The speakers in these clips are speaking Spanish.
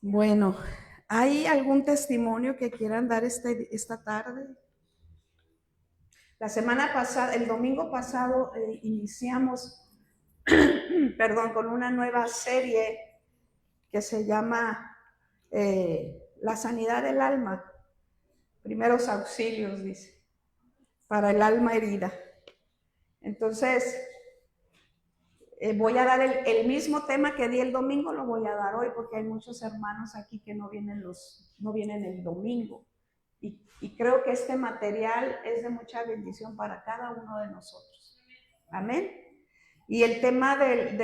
Bueno, ¿hay algún testimonio que quieran dar esta tarde? La semana pasada, el domingo pasado, iniciamos, perdón, con una nueva serie que se llama La sanidad del alma. Primeros auxilios, dice, para el alma herida. Entonces, voy a dar el mismo tema que di el domingo, lo voy a dar hoy porque hay muchos hermanos aquí que no vienen el domingo. Y creo que este material es de mucha bendición para cada uno de nosotros. Amén. Y el tema que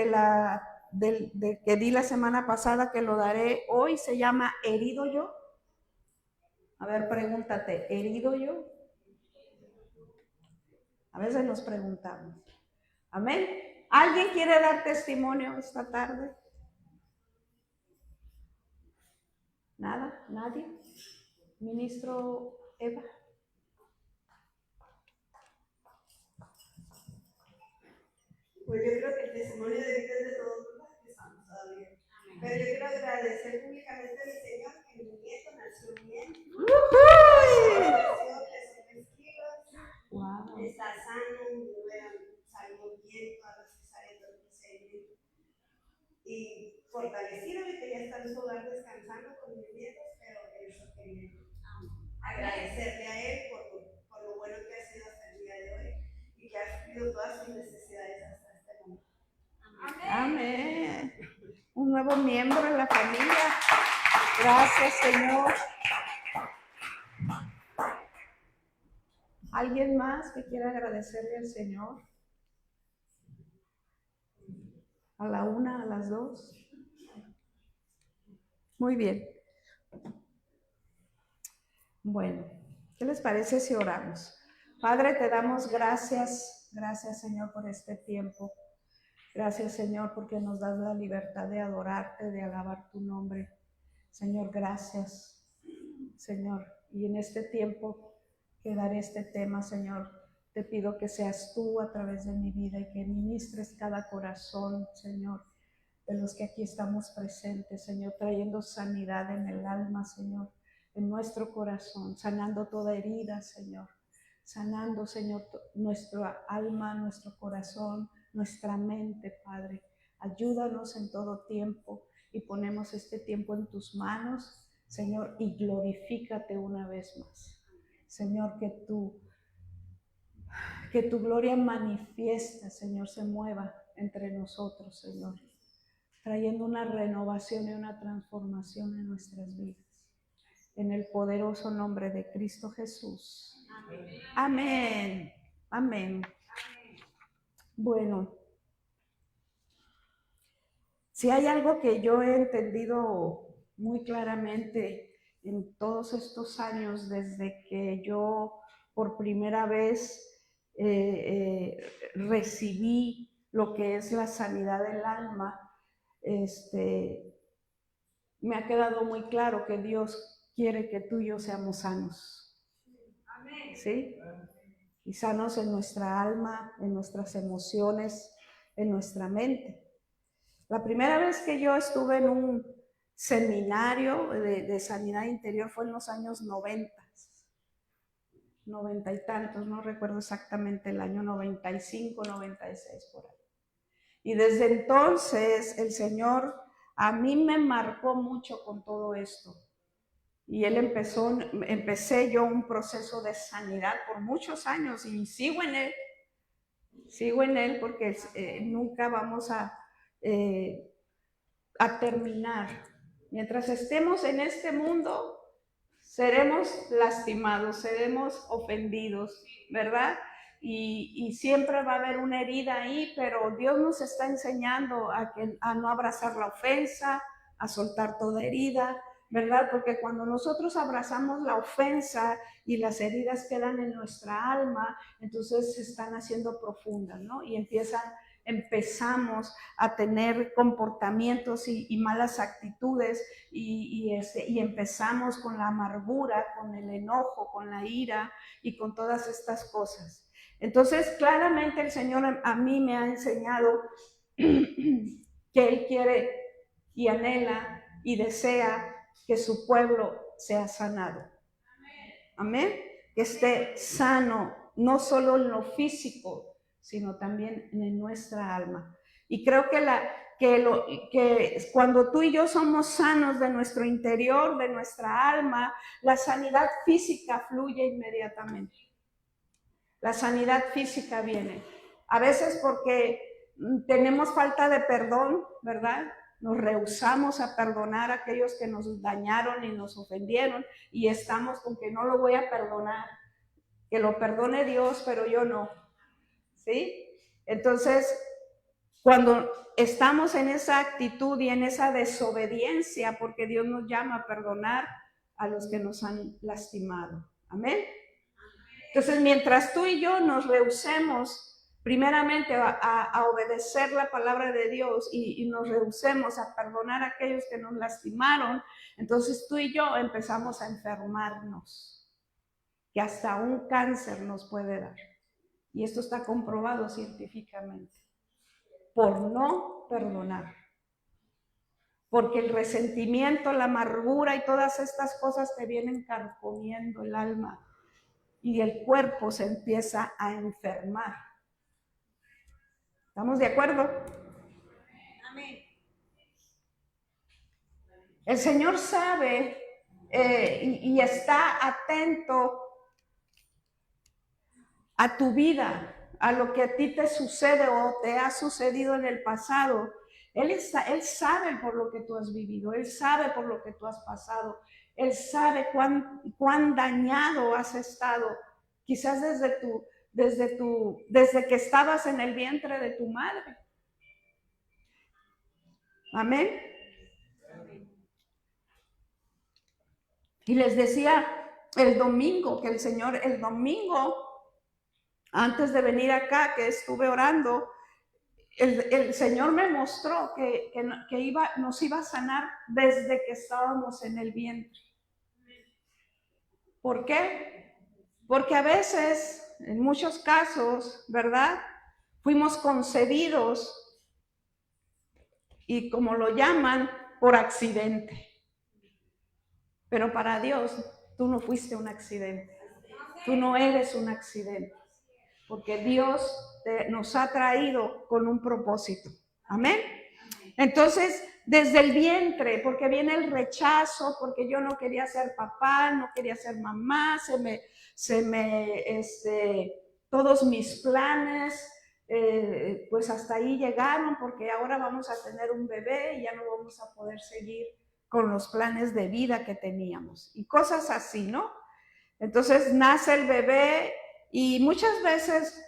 di la semana pasada, que lo daré hoy, se llama ¿herido yo? A ver, pregúntate, ¿herido yo? A veces nos preguntamos. Amén. ¿Alguien quiere dar testimonio esta tarde? ¿Nada? ¿Nadie? Ministro Eva. Pues yo creo que el testimonio de vida es de todos los que estamos todavía. Pero yo quiero agradecer públicamente al Señor que mi nieto nació bien. Nació 3 kilos. Wow. Está sano, salió bien todas las cesáreas del procedimiento. Y fortalecido, y que ya está en su hogar descansando con mis nietos, pero eso quería agradecerle a él por lo bueno que ha sido hasta el día de hoy y que ha suplido todas sus necesidades hasta este momento. Amén. Un nuevo miembro en la familia. Gracias, Señor. ¿Alguien más que quiera agradecerle al Señor? ¿A la una, a las dos? Muy bien. Bueno, ¿qué les parece si oramos? Padre, te damos gracias, Señor, por este tiempo. Gracias, Señor, porque nos das la libertad de adorarte, de alabar tu nombre. Señor, gracias, Señor. Y en este tiempo que daré este tema, Señor, te pido que seas tú a través de mi vida y que ministres cada corazón, Señor, de los que aquí estamos presentes, Señor, trayendo sanidad en el alma, Señor, en nuestro corazón, sanando toda herida, Señor, sanando, Señor, nuestra alma, nuestro corazón, nuestra mente, Padre. Ayúdanos en todo tiempo y ponemos este tiempo en tus manos, Señor, y glorifícate una vez más. Señor, que tu gloria manifiesta, Señor, se mueva entre nosotros, Señor, trayendo una renovación y una transformación en nuestras vidas. En el poderoso nombre de Cristo Jesús. Amén. Amén. Bueno, si hay algo que yo he entendido muy claramente en todos estos años, desde que yo por primera vez recibí lo que es la sanidad del alma, me ha quedado muy claro que Dios quiere que tú y yo seamos sanos. ¿Sí? Y sanos en nuestra alma, en nuestras emociones, en nuestra mente. La primera vez que yo estuve en un seminario de sanidad interior fue en los años 90 y tantos, no recuerdo exactamente el año, 95, 96 por ahí. Y desde entonces el Señor a mí me marcó mucho con todo esto. Y empecé yo un proceso de sanidad por muchos años y sigo en él porque nunca vamos a terminar. Mientras estemos en este mundo, seremos lastimados, seremos ofendidos, ¿verdad? Y siempre va a haber una herida ahí, pero Dios nos está enseñando a no abrazar la ofensa, a soltar toda herida, ¿verdad? Porque cuando nosotros abrazamos la ofensa y las heridas quedan en nuestra alma, entonces se están haciendo profundas, ¿no? Y empezamos a tener comportamientos y malas actitudes y empezamos con la amargura, con el enojo, con la ira y con todas estas cosas. Entonces, claramente el Señor a mí me ha enseñado que Él quiere y anhela y desea que su pueblo sea sanado. Amén. Que esté sano, no solo en lo físico, sino también en nuestra alma. Y creo que cuando tú y yo somos sanos de nuestro interior, de nuestra alma, la sanidad física fluye inmediatamente. La sanidad física viene. A veces porque tenemos falta de perdón, ¿verdad? Nos rehusamos a perdonar a aquellos que nos dañaron y nos ofendieron y estamos con que no lo voy a perdonar. Que lo perdone Dios, pero yo no. ¿Sí? Entonces, cuando estamos en esa actitud y en esa desobediencia, porque Dios nos llama a perdonar a los que nos han lastimado. Amén. Entonces, mientras tú y yo nos rehusemos primeramente a obedecer la palabra de Dios y nos rehusemos a perdonar a aquellos que nos lastimaron, entonces tú y yo empezamos a enfermarnos, que hasta un cáncer nos puede dar. Y esto está comprobado científicamente, por no perdonar. Porque el resentimiento, la amargura y todas estas cosas te vienen carcomiendo el alma y el cuerpo se empieza a enfermar. ¿Estamos de acuerdo? Amén. El Señor sabe y está atento a tu vida, a lo que a ti te sucede o te ha sucedido en el pasado. Él sabe por lo que tú has vivido, Él sabe por lo que tú has pasado, Él sabe cuán dañado has estado, quizás desde que estabas en el vientre de tu madre. Amén. Y les decía el domingo, que el Señor, el domingo, antes de venir acá, que estuve orando, el Señor me mostró que nos iba a sanar desde que estábamos en el vientre. ¿Por qué? Porque a veces, en muchos casos, ¿verdad? Fuimos concebidos y como lo llaman, por accidente. Pero para Dios, tú no fuiste un accidente. Tú no eres un accidente. Porque Dios nos ha traído con un propósito. Amén. Entonces, desde el vientre, porque viene el rechazo, porque yo no quería ser papá, no quería ser mamá, todos mis planes, pues hasta ahí llegaron, porque ahora vamos a tener un bebé y ya no vamos a poder seguir con los planes de vida que teníamos. Y cosas así, ¿no? Entonces nace el bebé y muchas veces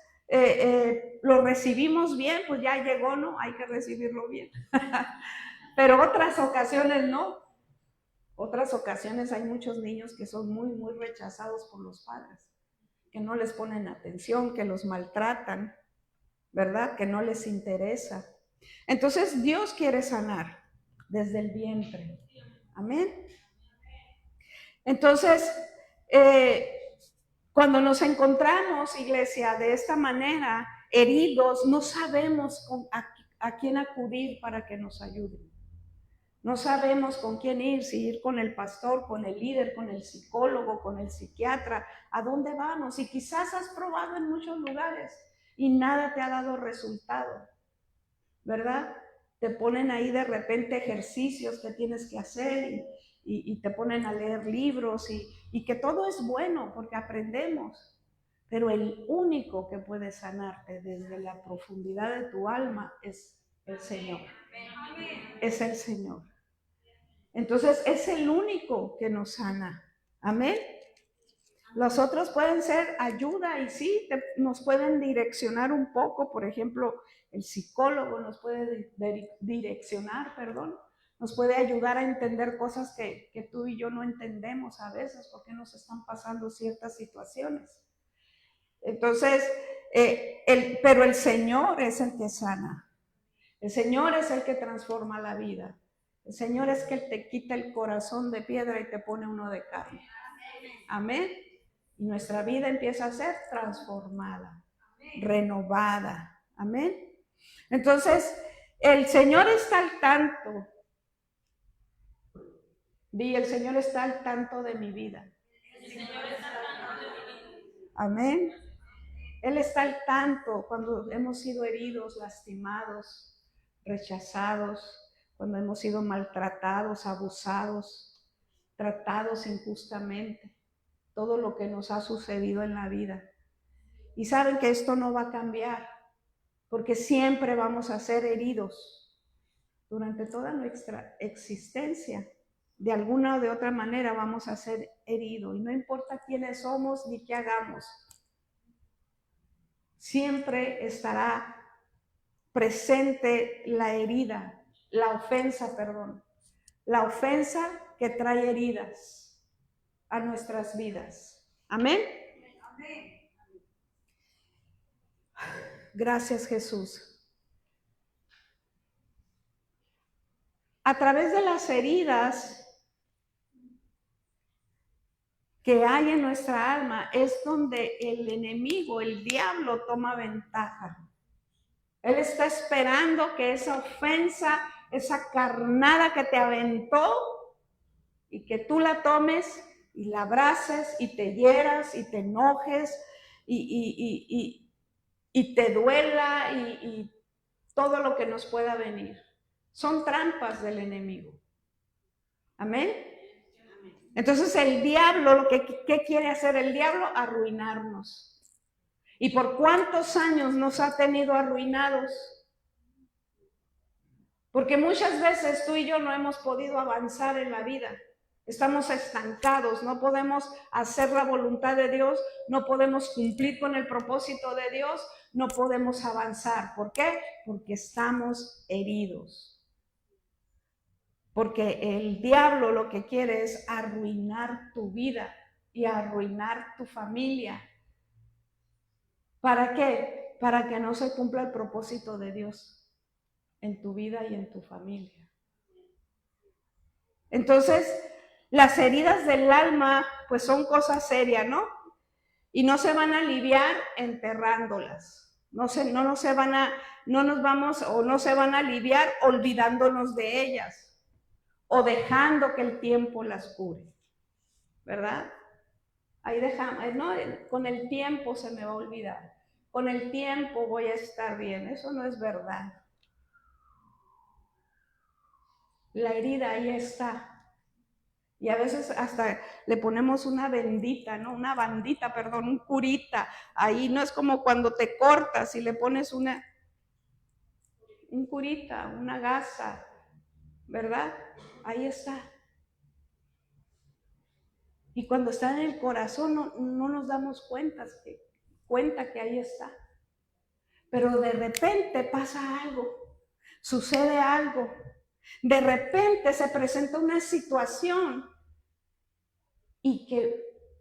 lo recibimos bien, pues ya llegó, ¿no? Hay que recibirlo bien. Pero otras ocasiones no. Otras ocasiones hay muchos niños que son muy, muy rechazados por los padres, que no les ponen atención, que los maltratan, ¿verdad? Que no les interesa. Entonces Dios quiere sanar desde el vientre. Amén. Entonces, cuando nos encontramos, iglesia, de esta manera, heridos, no sabemos a quién acudir para que nos ayude. No sabemos con quién ir, si ir con el pastor, con el líder, con el psicólogo, con el psiquiatra, a dónde vamos. Y quizás has probado en muchos lugares y nada te ha dado resultado, ¿verdad? Te ponen ahí de repente ejercicios que tienes que hacer y te ponen a leer libros y que todo es bueno porque aprendemos, pero el único que puede sanarte desde la profundidad de tu alma es el Señor. Es el Señor. Entonces es el único que nos sana. Amén. Los otros pueden ser ayuda y sí, nos pueden direccionar un poco. Por ejemplo, el psicólogo nos puede direccionar, nos puede ayudar a entender cosas que tú y yo no entendemos a veces porque nos están pasando ciertas situaciones. Entonces, pero el Señor es el que sana. El Señor es el que transforma la vida. El Señor es que te quita el corazón de piedra y te pone uno de carne. Amén. Y nuestra vida empieza a ser transformada, renovada. Amén. Entonces, el Señor está al tanto Di, el Señor está al tanto de mi vida. Amén. Él está al tanto cuando hemos sido heridos, lastimados, rechazados, cuando hemos sido maltratados, abusados, tratados injustamente, todo lo que nos ha sucedido en la vida. Y saben que esto no va a cambiar, porque siempre vamos a ser heridos durante toda nuestra existencia. De alguna o de otra manera vamos a ser heridos, y no importa quiénes somos ni qué hagamos. Siempre estará presente la herida, la ofensa que trae heridas a nuestras vidas. Amén. Gracias, Jesús. A través de las heridas que hay en nuestra alma es donde el enemigo, el diablo, toma ventaja. Él está esperando que esa ofensa, esa carnada que te aventó, y que tú la tomes y la abraces y te hieras y te enojes y te duela y todo lo que nos pueda venir. Son trampas del enemigo. Amén. Entonces el diablo, ¿qué quiere hacer el diablo? Arruinarnos. ¿Y por cuántos años nos ha tenido arruinados? Porque muchas veces tú y yo no hemos podido avanzar en la vida. Estamos estancados, no podemos hacer la voluntad de Dios, no podemos cumplir con el propósito de Dios, no podemos avanzar. ¿Por qué? Porque estamos heridos. Porque el diablo lo que quiere es arruinar tu vida y arruinar tu familia. ¿Para qué? Para que no se cumpla el propósito de Dios en tu vida y en tu familia. Entonces, las heridas del alma, pues son cosas serias, ¿no? Y no se van a aliviar enterrándolas. No se van a aliviar olvidándonos de ellas o dejando que el tiempo las cure, ¿verdad? Ahí dejamos, no, con el tiempo se me va a olvidar, con el tiempo voy a estar bien. Eso no es verdad. La herida ahí está. Y a veces hasta le ponemos una bandita, un curita. Ahí no es como cuando te cortas y le pones un curita, una gasa, ¿verdad? Ahí está. Y cuando está en el corazón no nos damos cuenta que ahí está. Pero de repente pasa algo, sucede algo. De repente se presenta una situación y que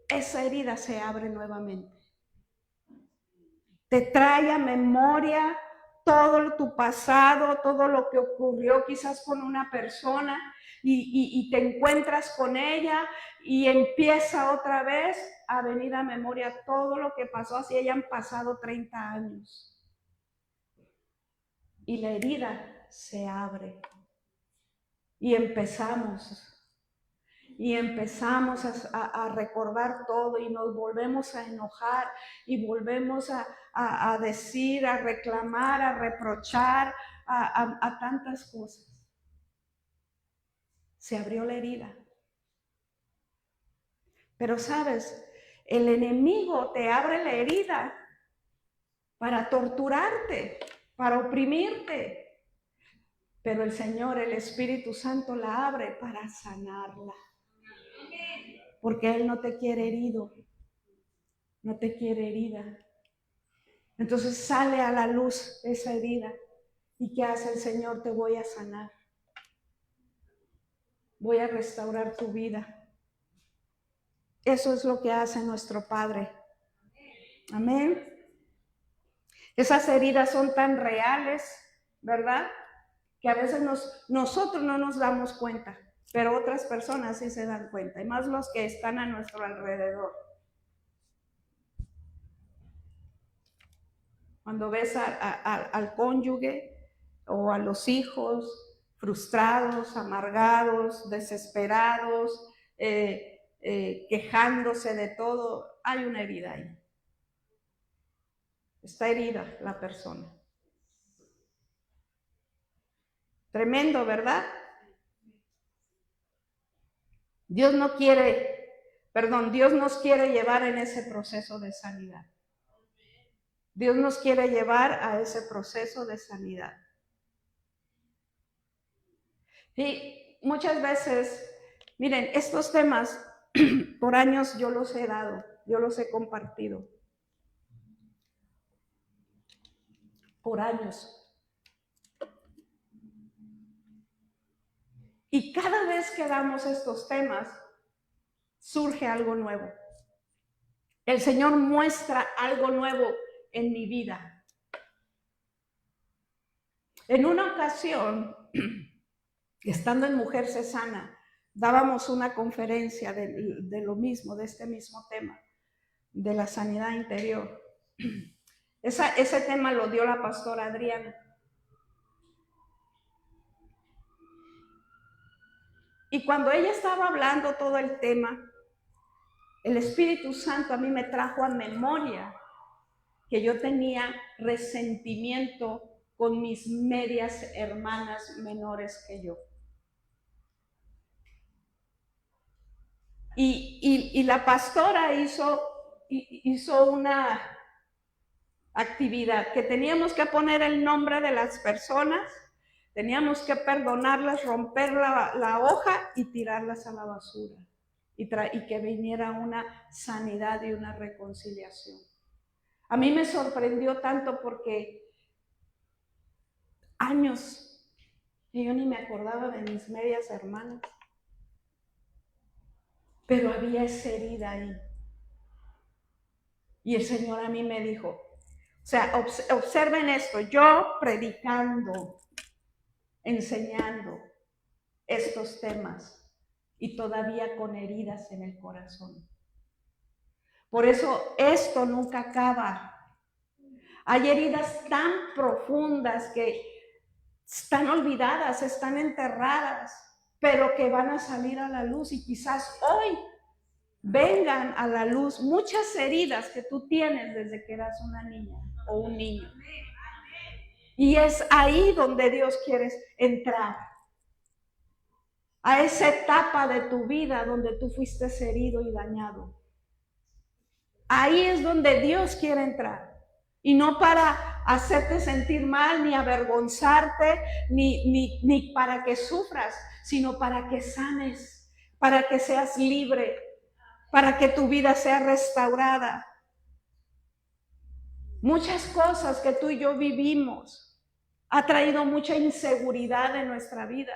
esa herida se abre nuevamente. Te trae a memoria todo tu pasado, todo lo que ocurrió quizás con una persona y te encuentras con ella y empieza otra vez a venir a memoria todo lo que pasó, así hayan pasado 30 años. Y la herida se abre y empezamos a recordar todo y nos volvemos a enojar y volvemos a decir, a reclamar, a reprochar, a tantas cosas. Se abrió la herida. Pero sabes, el enemigo te abre la herida para torturarte, para oprimirte. Pero el Señor, el Espíritu Santo, la abre para sanarla. Porque Él no te quiere herido, no te quiere herida. Entonces sale a la luz esa herida. ¿Y qué hace el Señor? Te voy a sanar. Voy a restaurar tu vida. Eso es lo que hace nuestro Padre. Amén. Esas heridas son tan reales, ¿verdad? Que a veces nosotros no nos damos cuenta, pero otras personas sí se dan cuenta, y más los que están a nuestro alrededor. Cuando ves al cónyuge o a los hijos frustrados, amargados, desesperados, quejándose de todo. Hay una herida ahí. Está herida la persona. Tremendo, ¿verdad? Dios nos quiere llevar en ese proceso de sanidad. Dios nos quiere llevar a ese proceso de sanidad. Y muchas veces, miren, estos temas por años yo los he dado, yo los he compartido. Por años. Y cada vez que damos estos temas, surge algo nuevo. El Señor muestra algo nuevo en mi vida. En una ocasión, estando en Mujer Se Sana, dábamos una conferencia de lo mismo, de este mismo tema, de la sanidad interior. Ese tema lo dio la pastora Adriana. Y cuando ella estaba hablando todo el tema, el Espíritu Santo a mí me trajo a memoria que yo tenía resentimiento con mis medias hermanas menores que yo. Y la pastora hizo una actividad que teníamos que poner el nombre de las personas, teníamos que perdonarlas, romper la hoja y tirarlas a la basura. Y que viniera una sanidad y una reconciliación. A mí me sorprendió tanto porque años y yo ni me acordaba de mis medias hermanas, pero había esa herida ahí. Y el Señor a mí me dijo, o sea, observen esto, yo predicando, enseñando estos temas y todavía con heridas en el corazón. Por eso esto nunca acaba. Hay heridas tan profundas que están olvidadas, están enterradas, pero que van a salir a la luz y quizás hoy vengan a la luz muchas heridas que tú tienes desde que eras una niña o un niño. Y es ahí donde Dios quiere entrar. A esa etapa de tu vida donde tú fuiste herido y dañado. Ahí es donde Dios quiere entrar. Y no para hacerte sentir mal, ni avergonzarte, ni para que sufras, sino para que sanes, para que seas libre, para que tu vida sea restaurada. Muchas cosas que tú y yo vivimos ha traído mucha inseguridad en nuestra vida.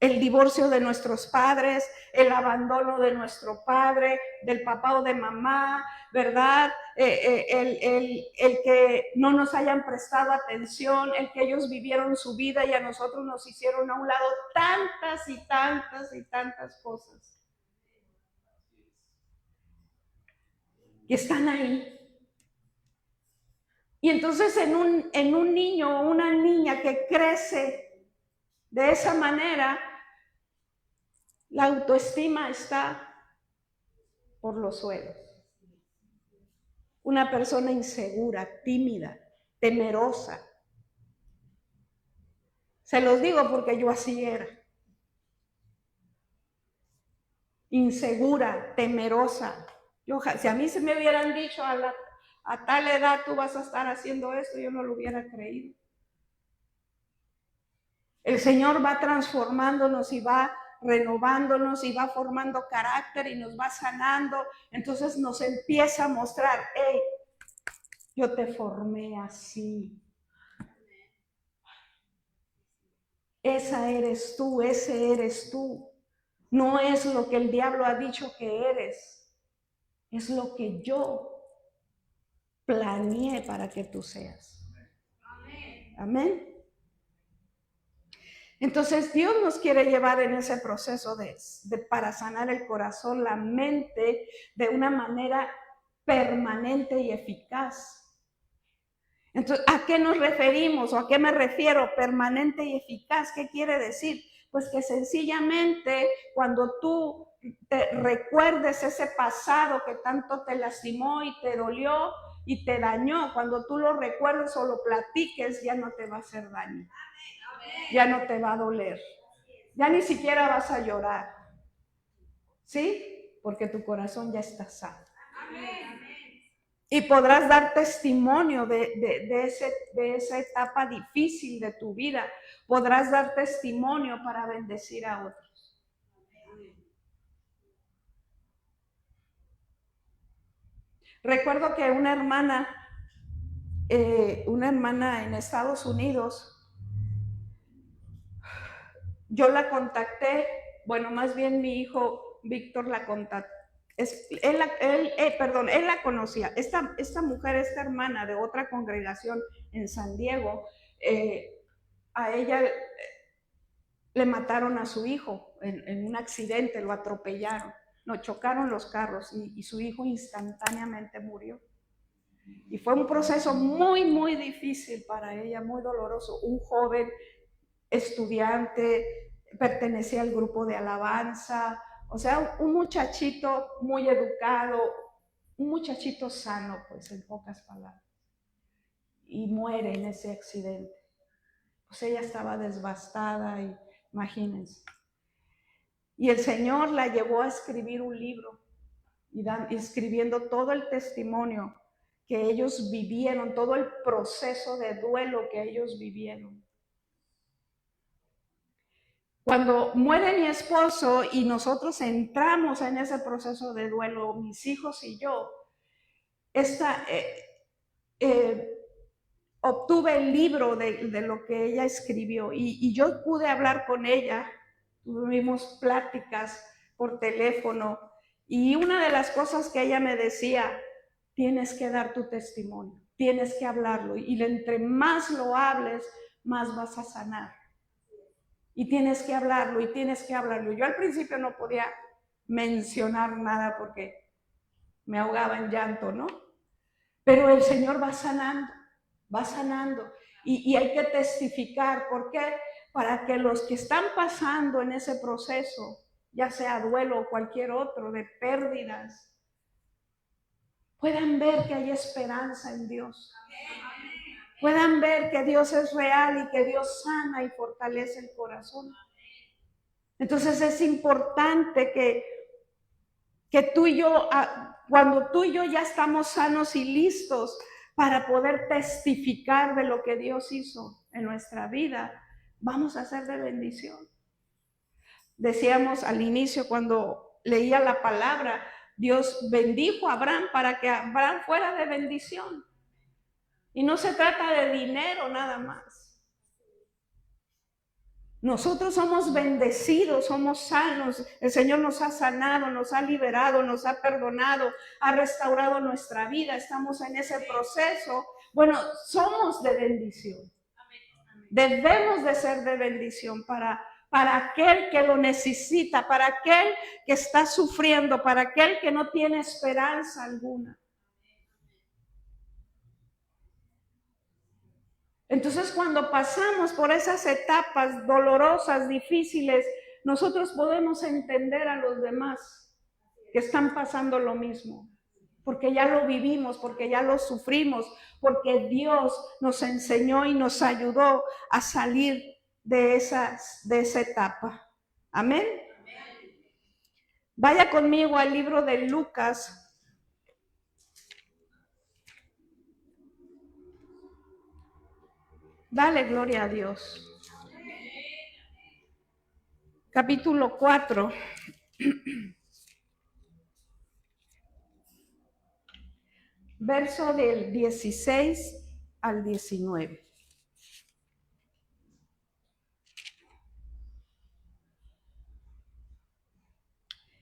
El divorcio de nuestros padres, el abandono de nuestro padre, del papá o de mamá, ¿verdad? El que no nos hayan prestado atención, el que ellos vivieron su vida y a nosotros nos hicieron a un lado tantas y tantas y tantas cosas. Y están ahí. Y entonces en un niño o una niña que crece de esa manera, la autoestima está por los suelos. Una persona insegura, tímida, temerosa. Se los digo porque yo así era. Insegura, temerosa. Si a mí se me hubieran dicho a tal edad tú vas a estar haciendo esto, yo no lo hubiera creído. El Señor va transformándonos y va renovándonos y va formando carácter y nos va sanando. Entonces nos empieza a mostrar, hey, yo te formé así. Esa eres tú, ese eres tú. No es lo que el diablo ha dicho que eres, es lo que yo planeé para que tú seas. Amén. Entonces Dios nos quiere llevar en ese proceso para sanar el corazón, la mente de una manera permanente y eficaz. Entonces, ¿a qué nos referimos o a qué me refiero? Permanente y eficaz, ¿qué quiere decir? Pues que sencillamente cuando tú te recuerdes ese pasado que tanto te lastimó y te dolió y te dañó, cuando tú lo recuerdes o lo platiques, ya no te va a hacer daño, ya no te va a doler, ya ni siquiera vas a llorar, ¿sí? Porque tu corazón ya está sano. Y podrás dar testimonio de esa etapa difícil de tu vida. Podrás dar testimonio para bendecir a otros. Recuerdo que una hermana en Estados Unidos, yo la contacté, bueno, más bien mi hijo Víctor la contactó. Él la conocía. Esta mujer, esta hermana de otra congregación en San Diego, a ella le mataron a su hijo en un accidente, lo atropellaron, lo chocaron los carros y su hijo instantáneamente murió. Y fue un proceso muy, muy difícil para ella, muy doloroso. Un joven estudiante, pertenecía al grupo de alabanza, o sea, un muchachito muy educado, un muchachito sano, pues en pocas palabras. Y muere en ese accidente. Pues ella estaba devastada y imagínense. Y el Señor la llevó a escribir un libro, escribiendo todo el testimonio que ellos vivieron, todo el proceso de duelo que ellos vivieron. Cuando muere mi esposo y nosotros entramos en ese proceso de duelo, mis hijos y yo, obtuve el libro de lo que ella escribió y yo pude hablar con ella, tuvimos pláticas por teléfono y una de las cosas que ella me decía, tienes que dar tu testimonio, tienes que hablarlo y entre más lo hables, más vas a sanar. Y tienes que hablarlo y tienes que hablarlo. Yo al principio no podía mencionar nada porque me ahogaba en llanto, ¿no? Pero el Señor va sanando, va sanando. Y hay que testificar. ¿Por qué? Para que los que están pasando en ese proceso, ya sea duelo o cualquier otro, de pérdidas, puedan ver que hay esperanza en Dios. Puedan ver que Dios es real y que Dios sana y fortalece el corazón. Entonces es importante que tú y yo, cuando tú y yo ya estamos sanos y listos para poder testificar de lo que Dios hizo en nuestra vida, vamos a ser de bendición. Decíamos al inicio cuando leía la palabra, Dios bendijo a Abraham para que Abraham fuera de bendición. Y no se trata de dinero nada más. Nosotros somos bendecidos, somos sanos, el Señor nos ha sanado, nos ha liberado, nos ha perdonado, ha restaurado nuestra vida, estamos en ese proceso. Bueno, somos de bendición. Debemos de ser de bendición para aquel que lo necesita, para aquel que está sufriendo, para aquel que no tiene esperanza alguna. Entonces, cuando pasamos por esas etapas dolorosas, difíciles, nosotros podemos entender a los demás que están pasando lo mismo, porque ya lo vivimos, porque ya lo sufrimos, porque Dios nos enseñó y nos ayudó a salir de esa etapa. Amén. Vaya conmigo al libro de Lucas. Dale gloria a Dios. Capítulo 4. Verso del 16 al 19.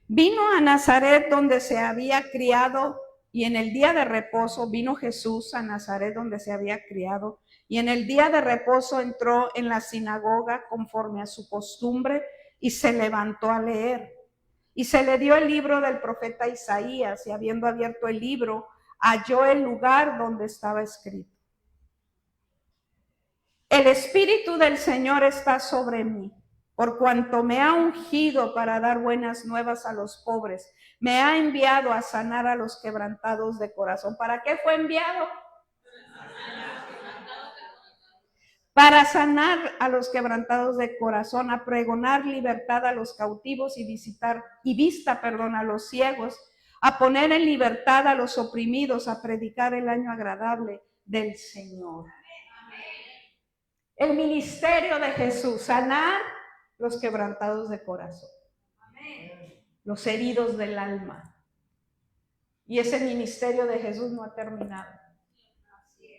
Vino a Nazaret donde se había criado, y en el día de reposo vino Jesús a Nazaret donde se había criado, y en el día de reposo entró en la sinagoga conforme a su costumbre y se levantó a leer. Y se le dio el libro del profeta Isaías, y habiendo abierto el libro, halló el lugar donde estaba escrito: El Espíritu del Señor está sobre mí, por cuanto me ha ungido para dar buenas nuevas a los pobres. Me ha enviado a sanar a los quebrantados de corazón. ¿Para qué fue enviado? Para sanar a los quebrantados de corazón, a pregonar libertad a los cautivos y vista a los ciegos, a poner en libertad a los oprimidos, a predicar el año agradable del Señor. El ministerio de Jesús, sanar los quebrantados de corazón, los heridos del alma. Y ese ministerio de Jesús no ha terminado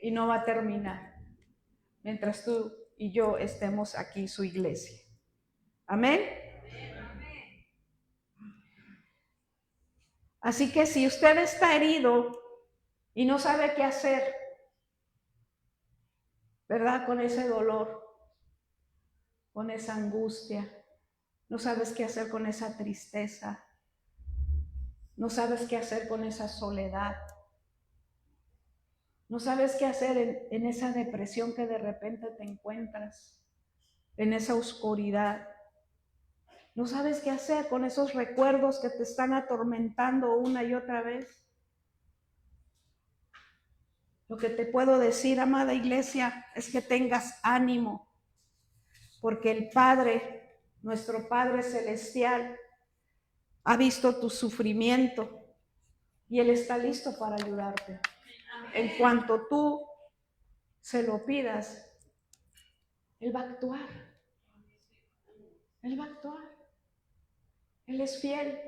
y no va a terminar mientras tú y yo estemos aquí, su iglesia. Amén. Así que si usted está herido y no sabe qué hacer, ¿verdad? Con ese dolor, con esa angustia, no sabes qué hacer con esa tristeza, no sabes qué hacer con esa soledad, no sabes qué hacer en esa depresión que de repente te encuentras, en esa oscuridad. No sabes qué hacer con esos recuerdos que te están atormentando una y otra vez. Lo que te puedo decir, amada iglesia, es que tengas ánimo, porque el Padre, nuestro Padre Celestial, ha visto tu sufrimiento y Él está listo para ayudarte. En cuanto tú se lo pidas, Él va a actuar. Él va a actuar. Él es fiel.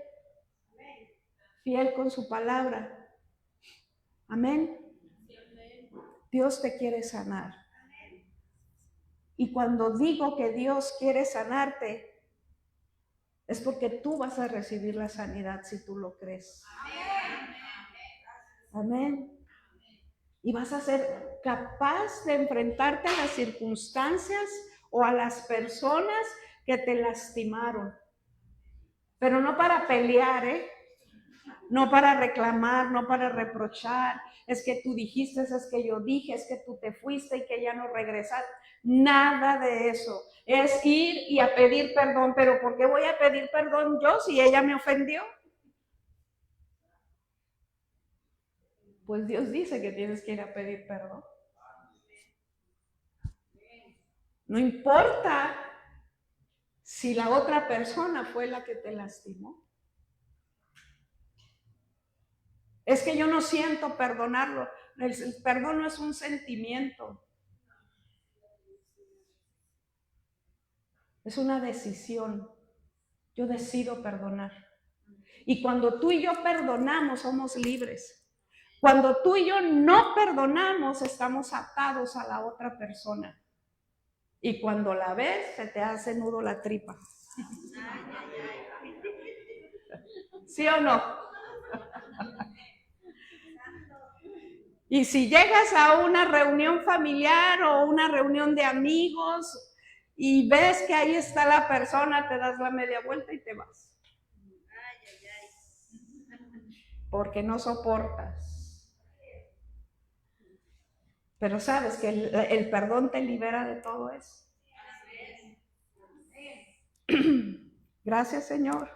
Fiel con su palabra. Amén. Dios te quiere sanar. Y cuando digo que Dios quiere sanarte, es porque tú vas a recibir la sanidad si tú lo crees. Amén. Y vas a ser capaz de enfrentarte a las circunstancias o a las personas que te lastimaron. Pero no para pelear, no para reclamar, no para reprochar. Es que tú dijiste, es que yo dije, es que tú te fuiste y que ya no regresaste. Nada de eso. Es ir y a pedir perdón. Pero ¿por qué voy a pedir perdón yo si ella me ofendió? Pues Dios dice que tienes que ir a pedir perdón. No importa si la otra persona fue la que te lastimó. Es que yo no siento perdonarlo. El perdón no es un sentimiento. Es una decisión. Yo decido perdonar. Y cuando tú y yo perdonamos, somos libres. Cuando tú y yo no perdonamos, estamos atados a la otra persona. Y cuando la ves, se te hace nudo la tripa. ¿Sí o no? Y si llegas a una reunión familiar o una reunión de amigos y ves que ahí está la persona, te das la media vuelta y te vas. Porque no soportas. Pero sabes que el perdón te libera de todo eso. Gracias, Señor.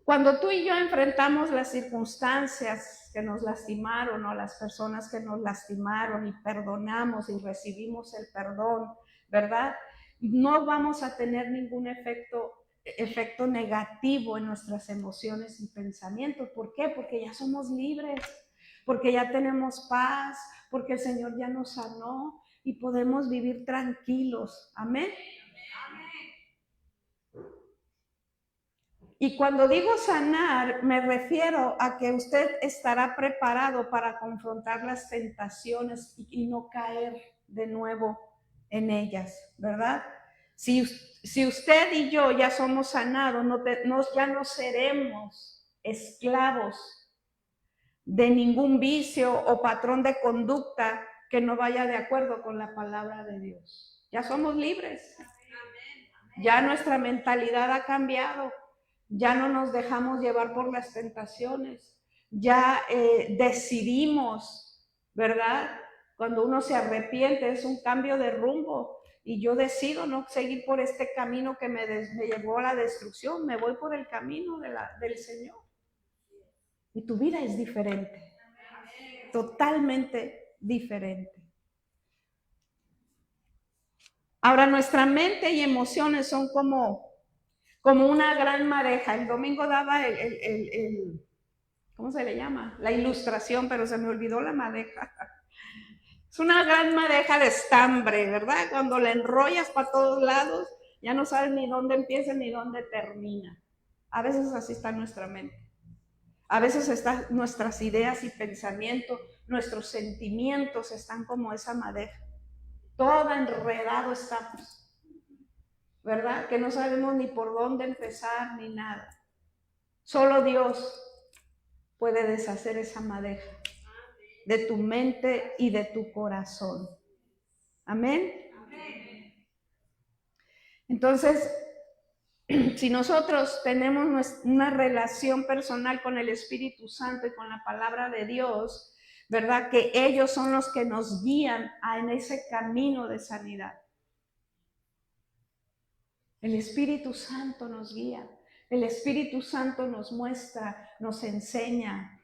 Cuando tú y yo enfrentamos las circunstancias que nos lastimaron o las personas que nos lastimaron y perdonamos y recibimos el perdón, ¿verdad? No vamos a tener ningún efecto negativo en nuestras emociones y pensamientos. ¿Por qué? Porque ya somos libres, porque ya tenemos paz, porque el Señor ya nos sanó y podemos vivir tranquilos. Amén. Y cuando digo sanar, me refiero a que usted estará preparado para confrontar las tentaciones y no caer de nuevo en ellas, ¿verdad? Si usted y yo ya somos sanados, ya no seremos esclavos de ningún vicio o patrón de conducta que no vaya de acuerdo con la palabra de Dios. Ya somos libres. Ya nuestra mentalidad ha cambiado. Ya no nos dejamos llevar por las tentaciones. ya decidimos, ¿verdad? Cuando uno se arrepiente es un cambio de rumbo y yo decido no seguir por este camino que me llevó a la destrucción, me voy por el camino del Señor. Y tu vida es diferente, totalmente diferente. Ahora, nuestra mente y emociones son como una gran madeja. El domingo daba ¿cómo se le llama? La ilustración, pero se me olvidó la madeja. Es una gran madeja de estambre, ¿verdad? Cuando la enrollas para todos lados, ya no sabes ni dónde empieza ni dónde termina. A veces así está nuestra mente. A veces están nuestras ideas y pensamientos, nuestros sentimientos están como esa madeja. Todo enredado estamos, ¿verdad? Que no sabemos ni por dónde empezar ni nada. Solo Dios puede deshacer esa madeja de tu mente y de tu corazón. Amén. Entonces, si nosotros tenemos una relación personal con el Espíritu Santo y con la palabra de Dios, ¿verdad? Que ellos son los que nos guían en ese camino de sanidad. El Espíritu Santo nos guía. El Espíritu Santo nos muestra, nos enseña.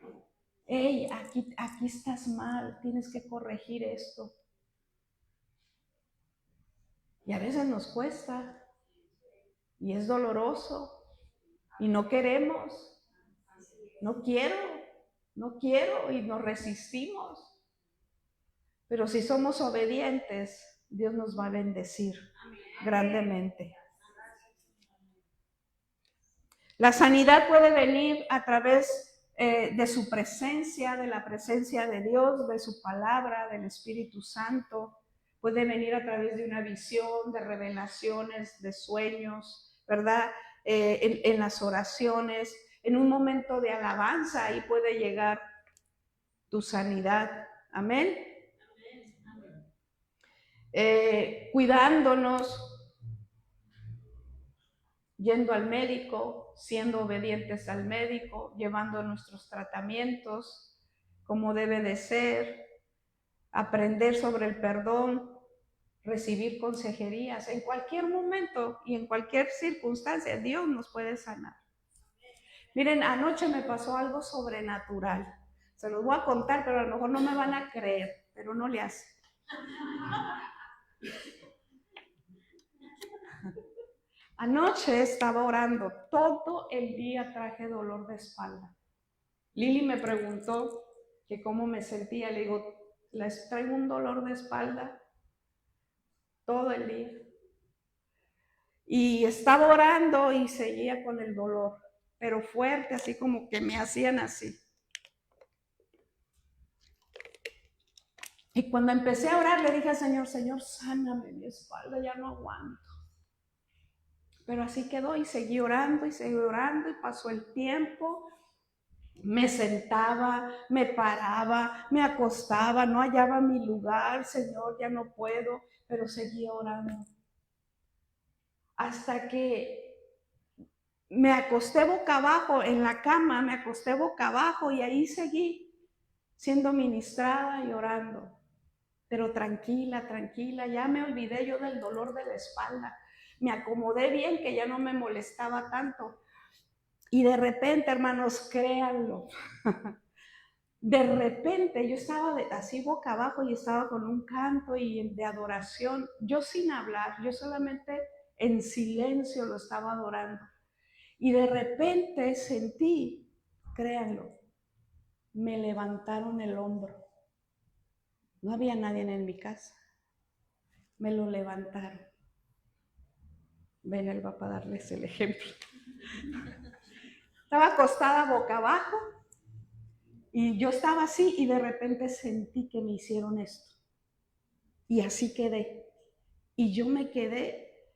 Hey, aquí estás mal, tienes que corregir esto. Y a veces nos cuesta. Y es doloroso. Y no queremos. No quiero y nos resistimos. Pero si somos obedientes, Dios nos va a bendecir grandemente. La sanidad puede venir a través de su presencia, de la presencia de Dios, de su palabra, del Espíritu Santo. Puede venir a través de una visión, de revelaciones, de sueños, ¿verdad? En las oraciones, en un momento de alabanza, ahí puede llegar tu sanidad. Amén. Cuidándonos, yendo al médico, siendo obedientes al médico, llevando nuestros tratamientos como debe de ser, aprender sobre el perdón, recibir consejerías. En cualquier momento y en cualquier circunstancia, Dios nos puede sanar. Miren, anoche me pasó algo sobrenatural. Se los voy a contar, pero a lo mejor no me van a creer, pero no le hace. Anoche estaba orando, todo el día traje dolor de espalda. Lili me preguntó que cómo me sentía, le digo, les traigo un dolor de espalda todo el día. Y estaba orando y seguía con el dolor, pero fuerte, así como que me hacían así. Y cuando empecé a orar, le dije al Señor, Señor, sáname mi espalda, ya no aguanto. Pero así quedó y seguí orando y pasó el tiempo. Me sentaba, me paraba, me acostaba, no hallaba mi lugar, Señor, ya no puedo, pero seguía orando. Hasta que me acosté boca abajo en la cama, me acosté boca abajo y ahí seguí siendo ministrada y orando. Pero tranquila, ya me olvidé yo del dolor de la espalda. Me acomodé bien, que ya no me molestaba tanto. Y de repente, hermanos, créanlo, de repente yo estaba así boca abajo y estaba con un canto y de adoración, yo sin hablar, yo solamente en silencio lo estaba adorando. Y de repente sentí, créanlo, me levantaron el hombro. No había nadie en mi casa. Me lo levantaron. Ven, él va para darles el ejemplo. Estaba acostada boca abajo y yo estaba así y de repente sentí que me hicieron esto. Y así quedé. Y yo me quedé,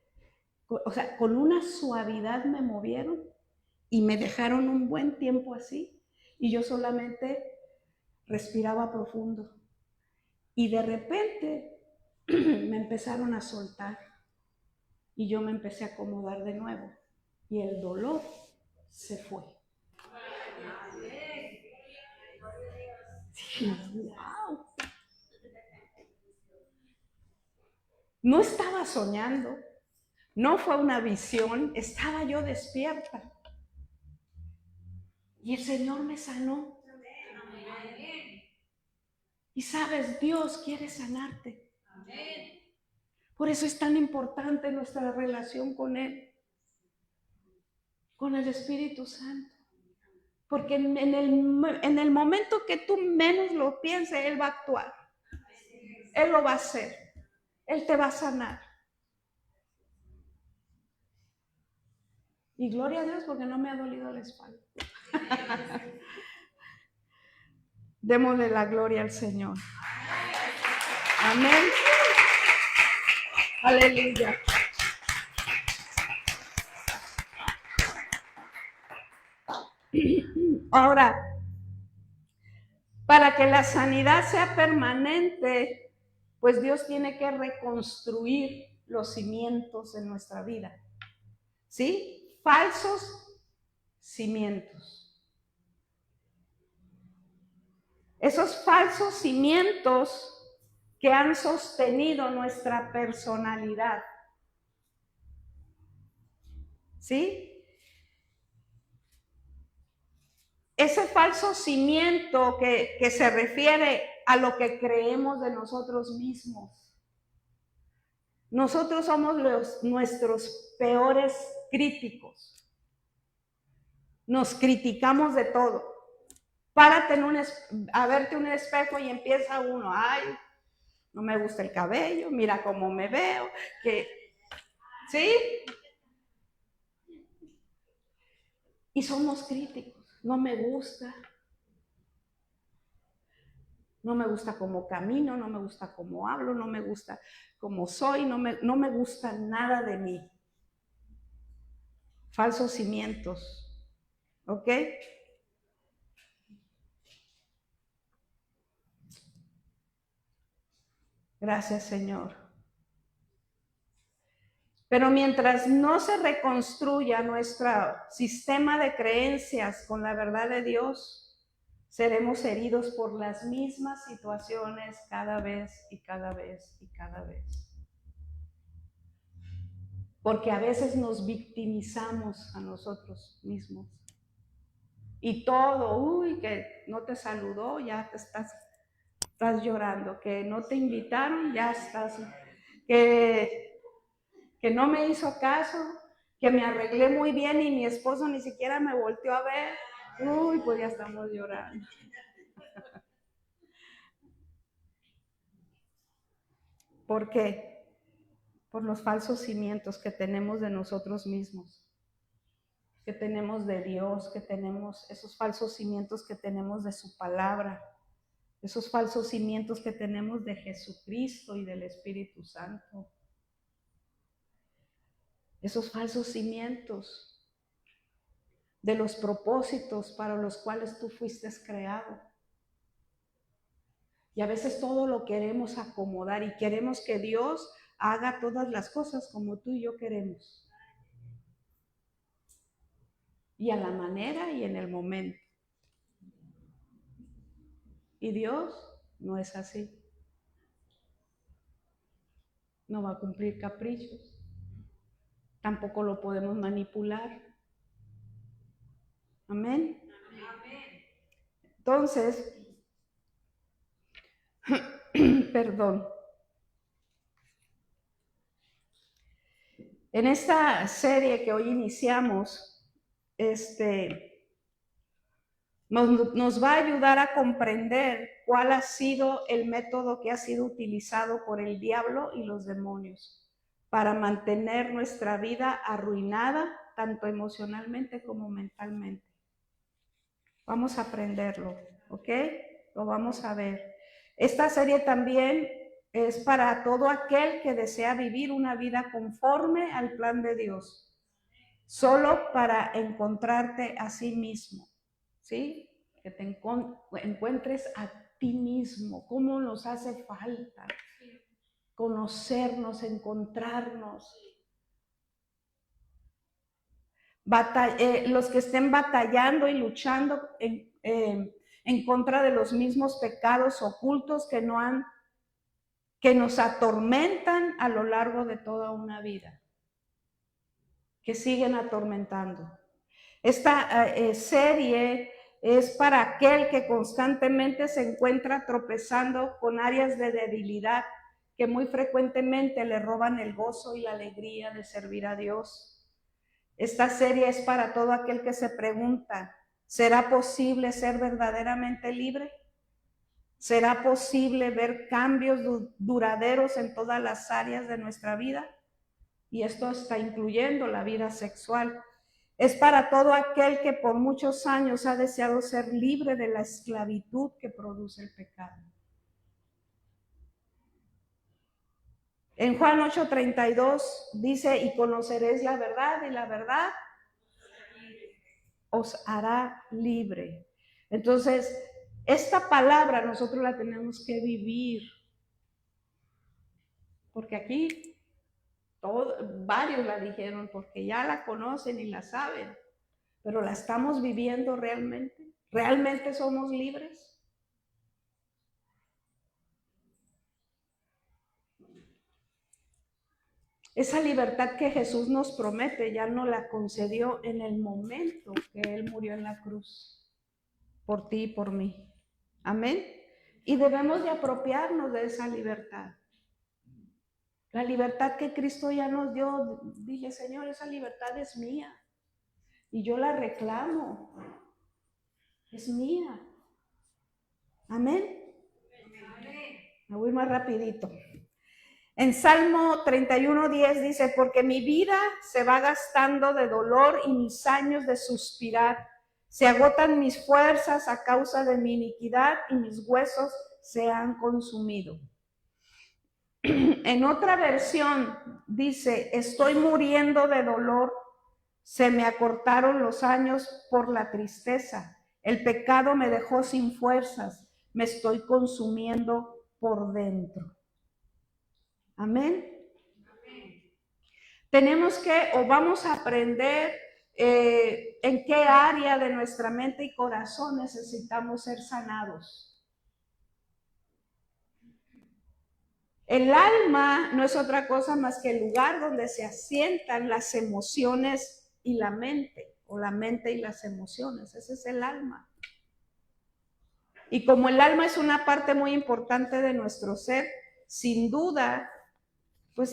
o sea, con una suavidad me movieron y me dejaron un buen tiempo así. Y yo solamente respiraba profundo. Y de repente me empezaron a soltar. Y yo me empecé a acomodar de nuevo. Y el dolor se fue. ¡Wow! No estaba soñando, no fue una visión, estaba yo despierta. Y el Señor me sanó. Y sabes, Dios quiere sanarte. Por eso es tan importante nuestra relación con Él, con el Espíritu Santo. Porque en el momento que tú menos lo pienses, Él va a actuar. Él lo va a hacer. Él te va a sanar. Y gloria a Dios porque no me ha dolido la espalda. Démosle la gloria al Señor. Amén. Aleluya. Ahora, para que la sanidad sea permanente, pues Dios tiene que reconstruir los cimientos de nuestra vida. ¿Sí? Falsos cimientos. Esos falsos cimientos que han sostenido nuestra personalidad. ¿Sí? Ese falso cimiento que se refiere a lo que creemos de nosotros mismos. Nosotros somos nuestros peores críticos. Nos criticamos de todo. Párate a verte un espejo y empieza uno, ay, no me gusta el cabello, mira cómo me veo, ¿sí? Y somos críticos, no me gusta cómo camino, no me gusta cómo hablo, no me gusta cómo soy, no me gusta nada de mí. Falsos cimientos, ¿ok? Gracias, Señor. Pero mientras no se reconstruya nuestro sistema de creencias con la verdad de Dios, seremos heridos por las mismas situaciones cada vez y cada vez y cada vez. Porque a veces nos victimizamos a nosotros mismos. Y todo, uy, que no te saludó, ya te estás llorando, que no te invitaron, ya estás, que no me hizo caso, que me arreglé muy bien y mi esposo ni siquiera me volteó a ver, uy, pues ya estamos llorando. ¿Por qué? Por los falsos cimientos que tenemos de nosotros mismos, que tenemos de Dios, que tenemos esos falsos cimientos que tenemos de su palabra, esos falsos cimientos que tenemos de Jesucristo y del Espíritu Santo. Esos falsos cimientos de los propósitos para los cuales tú fuiste creado. Y a veces todo lo queremos acomodar y queremos que Dios haga todas las cosas como tú y yo queremos. Y a la manera y en el momento. Y Dios no es así. No va a cumplir caprichos. Tampoco lo podemos manipular. Amén. Entonces, perdón. En esta serie que hoy iniciamos, nos va a ayudar a comprender cuál ha sido el método que ha sido utilizado por el diablo y los demonios para mantener nuestra vida arruinada, tanto emocionalmente como mentalmente. Vamos a aprenderlo, ¿ok? Lo vamos a ver. Esta serie también es para todo aquel que desea vivir una vida conforme al plan de Dios, solo para encontrarte a sí mismo, ¿sí? Que te encuentres a ti mismo, cómo nos hace falta conocernos, encontrarnos. Los que estén batallando y luchando en contra de los mismos pecados ocultos que nos atormentan a lo largo de toda una vida, que siguen atormentando. Esta serie es para aquel que constantemente se encuentra tropezando con áreas de debilidad que muy frecuentemente le roban el gozo y la alegría de servir a Dios. Esta serie es para todo aquel que se pregunta, ¿será posible ser verdaderamente libre? ¿Será posible ver cambios duraderos en todas las áreas de nuestra vida? Y esto está incluyendo la vida sexual. Es para todo aquel que por muchos años ha deseado ser libre de la esclavitud que produce el pecado. En Juan 8:32 dice, y conoceréis la verdad, y la verdad os hará libre. Entonces, esta palabra nosotros la tenemos que vivir. Porque aquí varios la dijeron, porque ya la conocen y la saben. Pero la estamos viviendo realmente. ¿Realmente somos libres? Esa libertad que Jesús nos promete ya no la concedió en el momento que Él murió en la cruz, por ti y por mí. Amén. Y debemos de apropiarnos de esa libertad. La libertad que Cristo ya nos dio, dije, Señor, esa libertad es mía. Y yo la reclamo. Es mía. Amén. Me voy más rapidito. En Salmo 31:10 dice, porque mi vida se va gastando de dolor y mis años de suspirar. Se agotan mis fuerzas a causa de mi iniquidad y mis huesos se han consumido. En otra versión dice, estoy muriendo de dolor, se me acortaron los años por la tristeza. El pecado me dejó sin fuerzas, me estoy consumiendo por dentro. Amén. Tenemos que, o vamos a aprender en qué área de nuestra mente y corazón necesitamos ser sanados. El alma no es otra cosa más que el lugar donde se asientan las emociones y la mente, o la mente y las emociones. Ese es el alma. Y como el alma es una parte muy importante de nuestro ser, sin duda, pues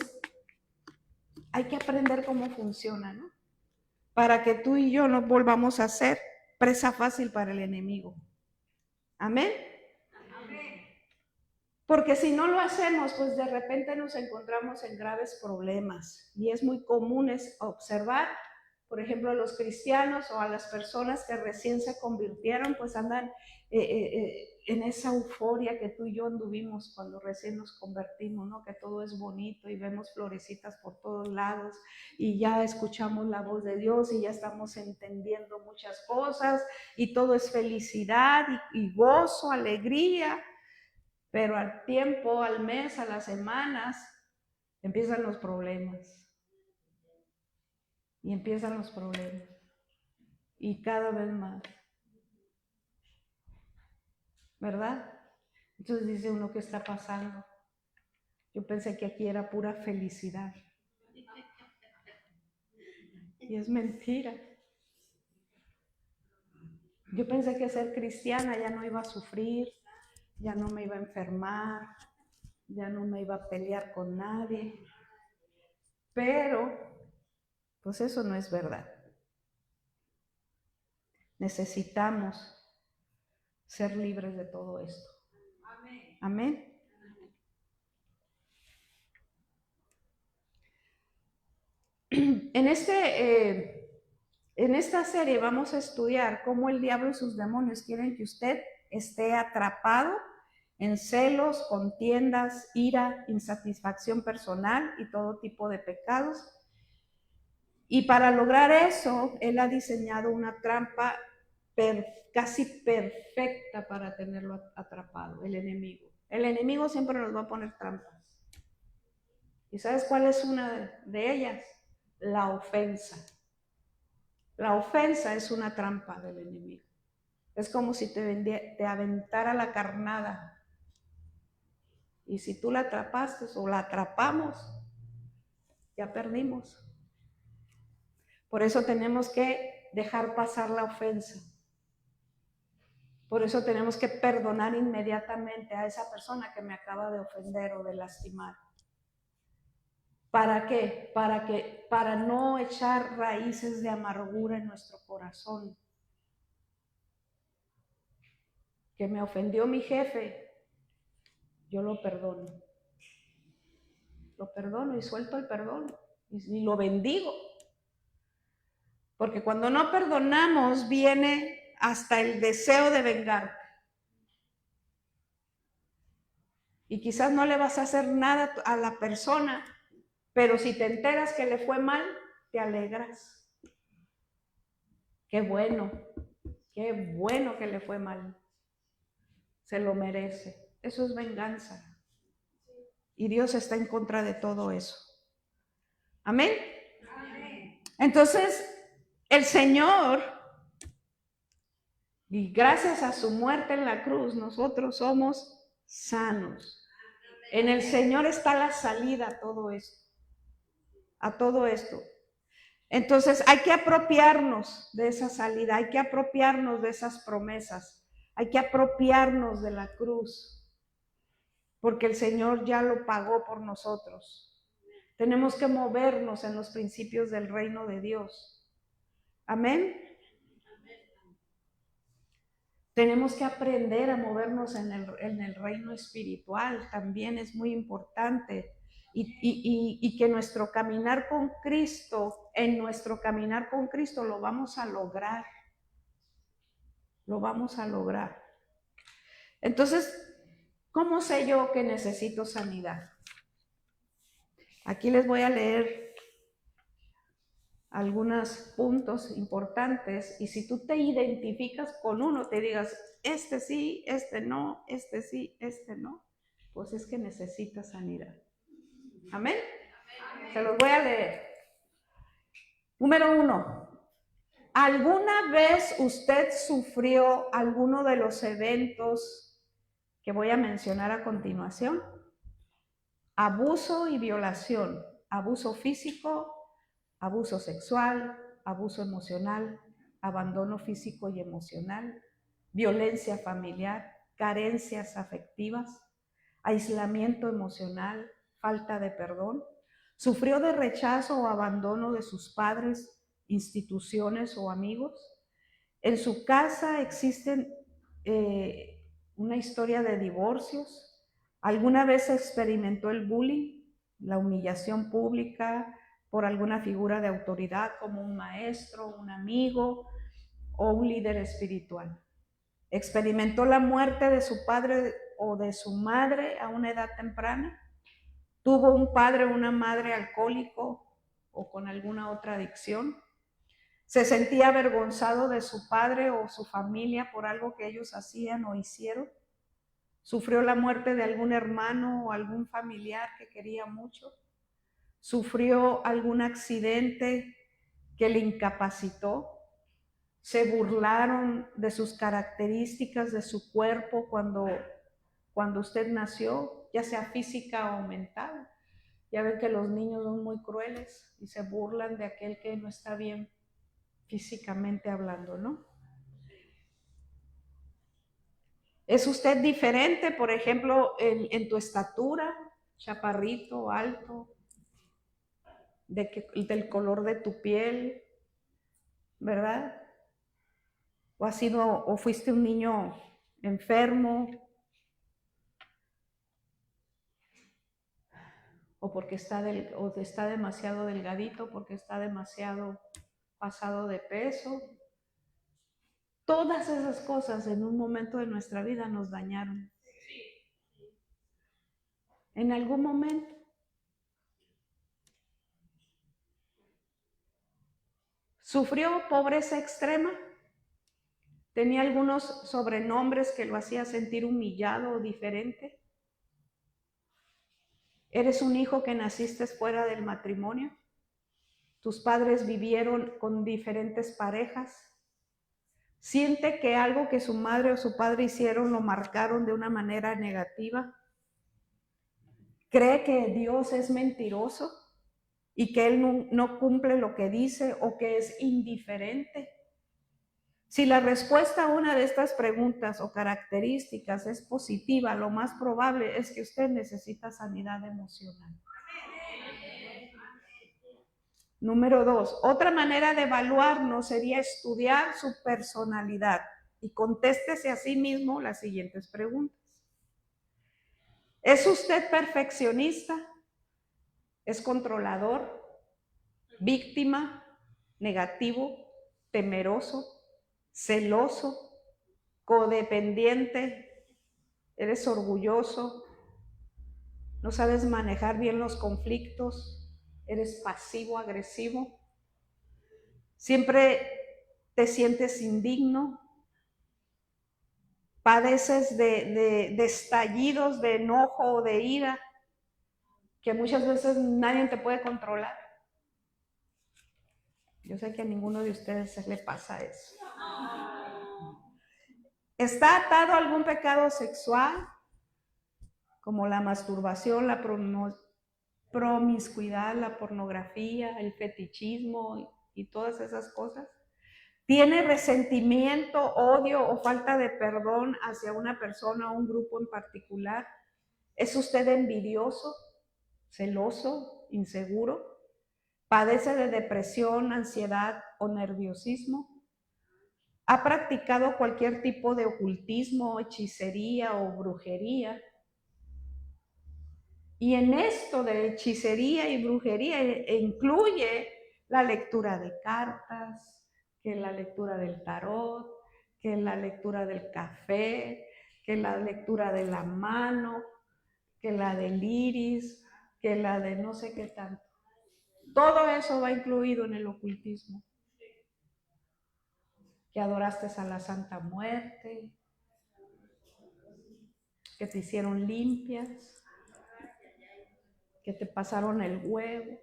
hay que aprender cómo funciona, ¿no? Para que tú y yo no volvamos a ser presa fácil para el enemigo. Amén. Porque si no lo hacemos, pues de repente nos encontramos en graves problemas. Y es muy común observar, por ejemplo, a los cristianos o a las personas que recién se convirtieron, pues andan en esa euforia que tú y yo anduvimos cuando recién nos convertimos, ¿no? Que todo es bonito y vemos florecitas por todos lados y ya escuchamos la voz de Dios y ya estamos entendiendo muchas cosas y todo es felicidad y gozo, alegría. Pero al tiempo, al mes, a las semanas, empiezan los problemas. Y empiezan los problemas. Y cada vez más. ¿Verdad? Entonces dice uno, ¿qué está pasando? Yo pensé que aquí era pura felicidad. Y es mentira. Yo pensé que ser cristiana ya no iba a sufrir, ya no me iba a enfermar, ya no me iba a pelear con nadie. Pero, pues eso no es verdad. Necesitamos ser libres de todo esto. Amén. Amén. En esta serie vamos a estudiar cómo el diablo y sus demonios quieren que usted esté atrapado en celos, contiendas, ira, insatisfacción personal y todo tipo de pecados. Y para lograr eso, él ha diseñado una trampa casi perfecta para tenerlo atrapado, el enemigo. El enemigo siempre nos va a poner trampas. ¿Y sabes cuál es una de ellas? La ofensa. La ofensa es una trampa del enemigo. Es como si te aventara la carnada. Y si tú la atrapaste o la atrapamos, ya perdimos. Por eso tenemos que dejar pasar la ofensa. Por eso tenemos que perdonar inmediatamente a esa persona que me acaba de ofender o de lastimar. ¿Para qué? Para no echar raíces de amargura en nuestro corazón. Que me ofendió mi jefe, yo lo perdono. Lo perdono y suelto el perdón y lo bendigo. Porque cuando no perdonamos viene hasta el deseo de vengarte. Y quizás no le vas a hacer nada a la persona, pero si te enteras que le fue mal, te alegras. Qué bueno que le fue mal. Se lo merece. Eso es venganza. Y Dios está en contra de todo eso. ¿Amén? Amén. Entonces, el Señor, y gracias a su muerte en la cruz, nosotros somos sanos. En el Señor está la salida a todo esto. A todo esto. Entonces hay que apropiarnos de esa salida, hay que apropiarnos de esas promesas, hay que apropiarnos de la cruz, porque el Señor ya lo pagó por nosotros. Tenemos que movernos en los principios del reino de Dios. Amén. Tenemos que aprender a movernos en el reino espiritual, también es muy importante. Y que nuestro caminar con Cristo, en nuestro caminar con Cristo lo vamos a lograr. Lo vamos a lograr. Entonces, ¿cómo sé yo que necesito sanidad? Aquí les voy a leer algunos puntos importantes y si tú te identificas con uno, te digas, este sí, este no, este sí, este no, pues es que necesitas sanidad. ¿Amén? Amén. Se los voy a leer. Número 1. ¿Alguna vez usted sufrió alguno de los eventos que voy a mencionar a continuación? Abuso y violación, abuso físico, abuso sexual, abuso emocional, abandono físico y emocional, violencia familiar, carencias afectivas, aislamiento emocional, falta de perdón. ¿Sufrió de rechazo o abandono de sus padres, instituciones o amigos? ¿En su casa existen una historia de divorcios? ¿Alguna vez experimentó el bullying, la humillación pública por alguna figura de autoridad como un maestro, un amigo o un líder espiritual? ¿Experimentó la muerte de su padre o de su madre a una edad temprana? ¿Tuvo un padre o una madre alcohólico o con alguna otra adicción? ¿Se sentía avergonzado de su padre o su familia por algo que ellos hacían o hicieron? ¿Sufrió la muerte de algún hermano o algún familiar que quería mucho? ¿Sufrió algún accidente que le incapacitó? ¿Se burlaron de sus características, de su cuerpo cuando usted nació, ya sea física o mental? Ya ven que los niños son muy crueles y se burlan de aquel que no está bien físicamente hablando, ¿no? ¿Es usted diferente, por ejemplo, en tu estatura, chaparrito, alto, del color de tu piel, verdad? ¿O fuiste un niño enfermo? ¿O porque está demasiado delgadito, porque está demasiado pasado de peso? Todas esas cosas en un momento de nuestra vida nos dañaron. En algún momento. ¿Sufrió pobreza extrema? ¿Tenía algunos sobrenombres que lo hacía sentir humillado o diferente? ¿Eres un hijo que naciste fuera del matrimonio? ¿Tus padres vivieron con diferentes parejas? ¿Siente que algo que su madre o su padre hicieron lo marcaron de una manera negativa? ¿Cree que Dios es mentiroso y que Él no cumple lo que dice o que es indiferente? Si la respuesta a una de estas preguntas o características es positiva, lo más probable es que usted necesita sanidad emocional. Número 2, otra manera de evaluarnos sería estudiar su personalidad y contéstese a sí mismo las siguientes preguntas. ¿Es usted perfeccionista? ¿Es controlador? ¿Víctima? ¿Negativo? ¿Temeroso? ¿Celoso? ¿Codependiente? ¿Eres orgulloso? ¿No sabes manejar bien los conflictos? ¿Eres pasivo-agresivo? ¿Siempre te sientes indigno? ¿Padeces de estallidos de enojo o de ira que muchas veces nadie te puede controlar? Yo sé que a ninguno de ustedes se le pasa eso. ¿Está atado a algún pecado sexual? Como la masturbación, la promiscuidad, la pornografía, el fetichismo y todas esas cosas. ¿Tiene resentimiento, odio o falta de perdón hacia una persona o un grupo en particular? ¿Es usted envidioso, celoso, inseguro? ¿Padece de depresión, ansiedad o nerviosismo? ¿Ha practicado cualquier tipo de ocultismo, hechicería o brujería? Y en esto de hechicería y brujería incluye la lectura de cartas, que la lectura del tarot, que la lectura del café, que la lectura de la mano, que la del iris, que la de no sé qué tanto. Todo eso va incluido en el ocultismo. Que adoraste a la Santa Muerte, que te hicieron limpias, que te pasaron el huevo.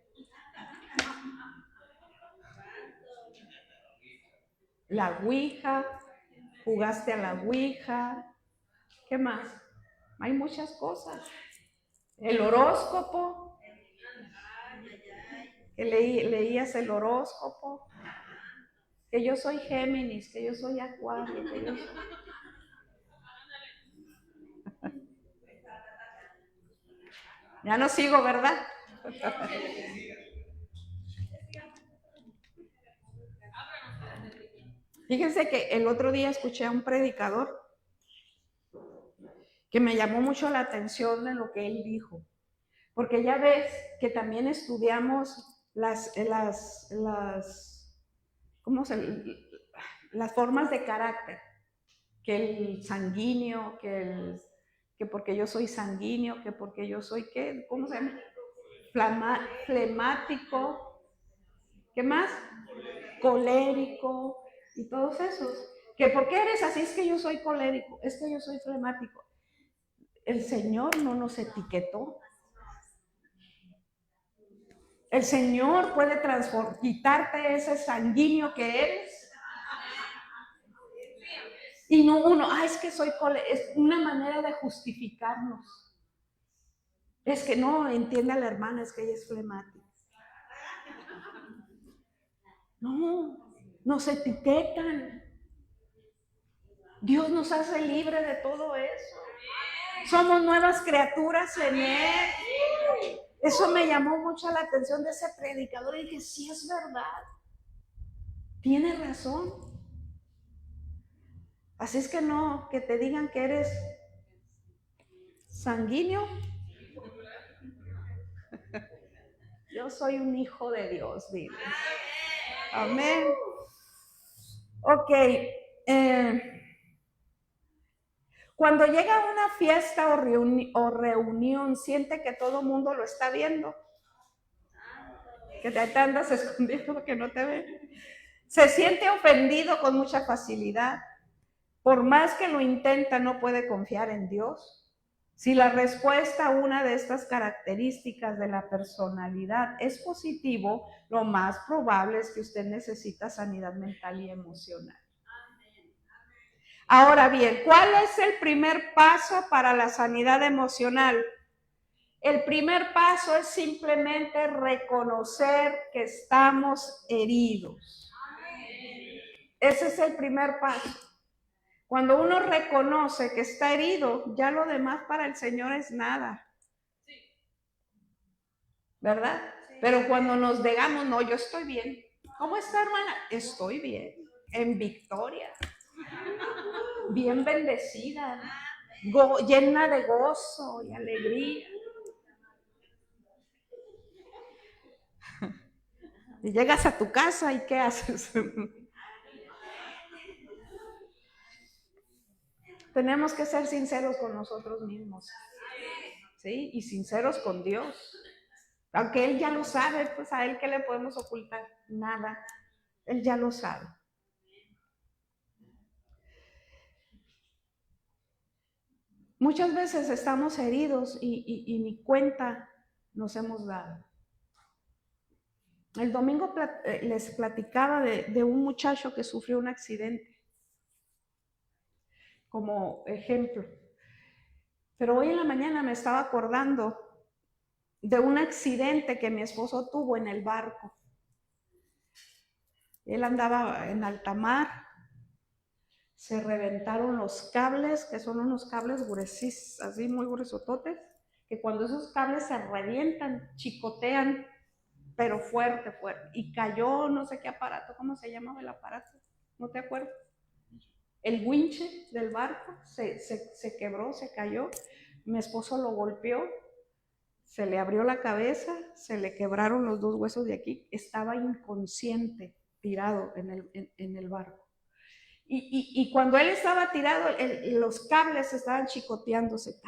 La ouija, jugaste a la ouija. ¿Qué más? Hay muchas cosas. El horóscopo, que leías el horóscopo, que yo soy Géminis, que yo soy Acuario, que yo soy... Ya no sigo, ¿verdad? Fíjense que el otro día escuché a un predicador que me llamó mucho la atención en lo que él dijo, porque ya ves que también estudiamos las formas de carácter, que el sanguíneo, que porque yo soy sanguíneo, que porque yo soy, ¿qué? ¿Cómo se llama? Flemático, ¿qué más? Colérico y todos esos. ¿Que por qué eres así? Es que yo soy colérico, es que yo soy flemático. El Señor no nos etiquetó. El Señor puede quitarte ese sanguíneo que eres. Y no es que soy colérico, es una manera de justificarnos. Es que no, entiende a la hermana, es que ella es flemática. No, nos etiquetan. Dios nos hace libre de todo eso. Somos nuevas criaturas en Él. Eso me llamó mucho la atención de ese predicador y dije, sí es verdad. Tiene razón. Así es que no, que te digan que eres sanguíneo. Yo soy un hijo de Dios, dile. Amén. Ok. Cuando llega a una fiesta o reunión, siente que todo el mundo lo está viendo. Que te andas escondiendo porque no te ven. Se siente ofendido con mucha facilidad. Por más que lo intenta, no puede confiar en Dios. Si la respuesta a una de estas características de la personalidad es positivo, lo más probable es que usted necesita sanidad mental y emocional. Ahora bien, ¿cuál es el primer paso para la sanidad emocional? El primer paso es simplemente reconocer que estamos heridos. Ese es el primer paso. Cuando uno reconoce que está herido, ya lo demás para el Señor es nada. ¿Verdad? Pero cuando nos digamos, no, yo estoy bien. ¿Cómo está, hermana? Estoy bien, en victoria, bien bendecida, llena de gozo y alegría. Y llegas a tu casa y ¿qué haces? Tenemos que ser sinceros con nosotros mismos, ¿sí? Y sinceros con Dios. Aunque Él ya lo sabe, pues a Él ¿qué le podemos ocultar? Nada. Él ya lo sabe. Muchas veces estamos heridos y ni cuenta nos hemos dado. El domingo les platicaba de un muchacho que sufrió un accidente, como ejemplo. Pero hoy en la mañana me estaba acordando de un accidente que mi esposo tuvo en el barco. Él andaba en alta mar, se reventaron los cables, que son unos cables gruesos, así muy gruesototes, que cuando esos cables se revientan, chicotean, pero fuerte, fuerte. Y cayó no sé qué aparato, ¿cómo se llamaba el aparato? ¿No te acuerdas? El winche del barco se quebró, se cayó. Mi esposo lo golpeó, se le abrió la cabeza, se le quebraron los 2 huesos de aquí. Estaba inconsciente, tirado en el barco. Y cuando él estaba tirado, los cables estaban chicoteándose.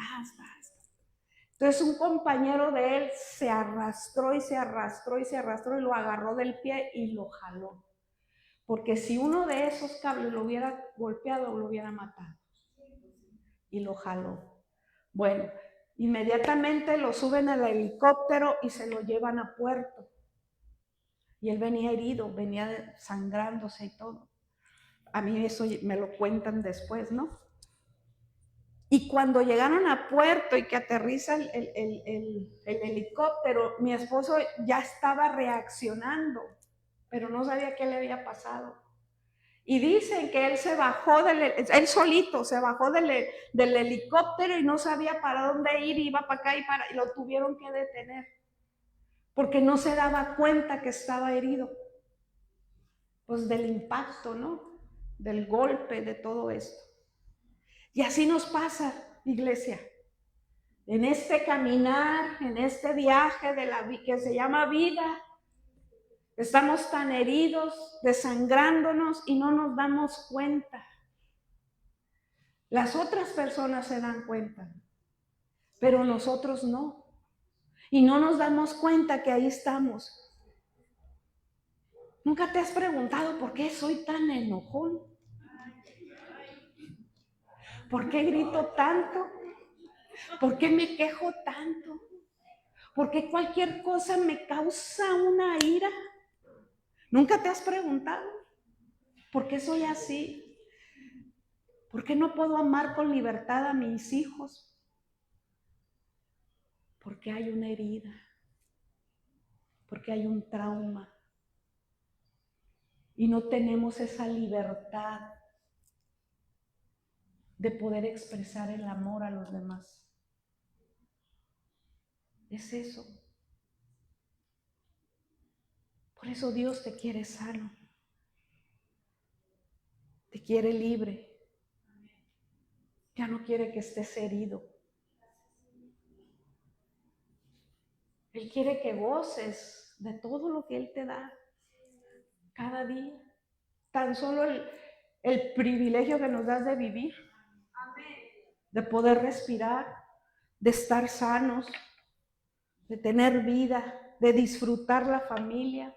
Entonces un compañero de él se arrastró y se arrastró y se arrastró y lo agarró del pie y lo jaló. Porque si uno de esos cables lo hubiera golpeado, lo hubiera matado. Y lo jaló. Bueno, inmediatamente lo suben al helicóptero y se lo llevan a puerto. Y él venía herido, venía sangrándose y todo. A mí eso me lo cuentan después, ¿no? Y cuando llegaron a puerto y que aterriza el helicóptero, mi esposo ya estaba reaccionando, pero no sabía qué le había pasado. Y dicen que él se bajó, él solito se bajó del helicóptero y no sabía para dónde ir, iba para acá y lo tuvieron que detener, porque no se daba cuenta que estaba herido, pues del impacto, ¿no? Del golpe, de todo esto. Y así nos pasa, iglesia, en este caminar, en este viaje que se llama vida. Estamos tan heridos, desangrándonos y no nos damos cuenta. Las otras personas se dan cuenta, pero nosotros no. Y no nos damos cuenta que ahí estamos. ¿Nunca te has preguntado por qué soy tan enojón? ¿Por qué grito tanto? ¿Por qué me quejo tanto? ¿Por qué cualquier cosa me causa una ira? ¿Nunca te has preguntado por qué soy así? ¿Por qué no puedo amar con libertad a mis hijos? Porque hay una herida, porque hay un trauma. Y no tenemos esa libertad de poder expresar el amor a los demás. Es eso. Por eso Dios te quiere sano. Te quiere libre. Ya no quiere que estés herido. Él quiere que goces de todo lo que Él te da cada día. Tan solo el privilegio que nos das de vivir, de poder respirar, de estar sanos, de tener vida, de disfrutar la familia.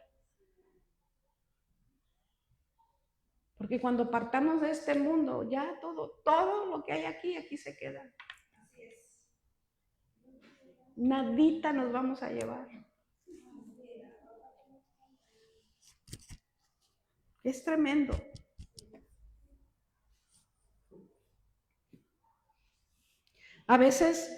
Porque cuando partamos de este mundo, ya todo lo que hay aquí se queda. Así es. Nadita nos vamos a llevar. Es tremendo. veces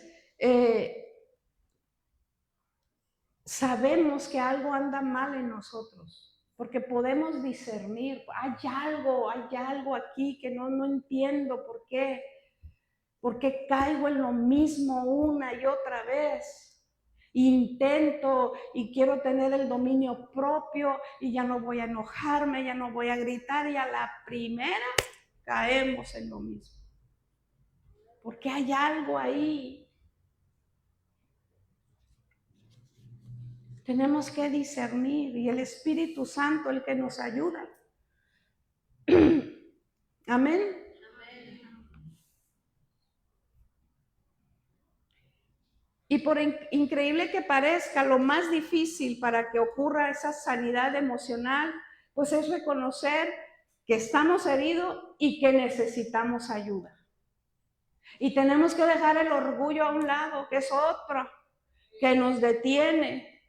sabemos que algo anda mal en nosotros, porque podemos discernir, hay algo aquí que no entiendo por qué caigo en lo mismo una y otra vez. Intento y quiero tener el dominio propio y ya no voy a enojarme, ya no voy a gritar, y a la primera caemos en lo mismo. Porque hay algo ahí. Tenemos que discernir, y el Espíritu Santo el que nos ayuda. Amén. Y por increíble que parezca, lo más difícil para que ocurra esa sanidad emocional, pues es reconocer que estamos heridos y que necesitamos ayuda. Y tenemos que dejar el orgullo a un lado, que es otro que nos detiene.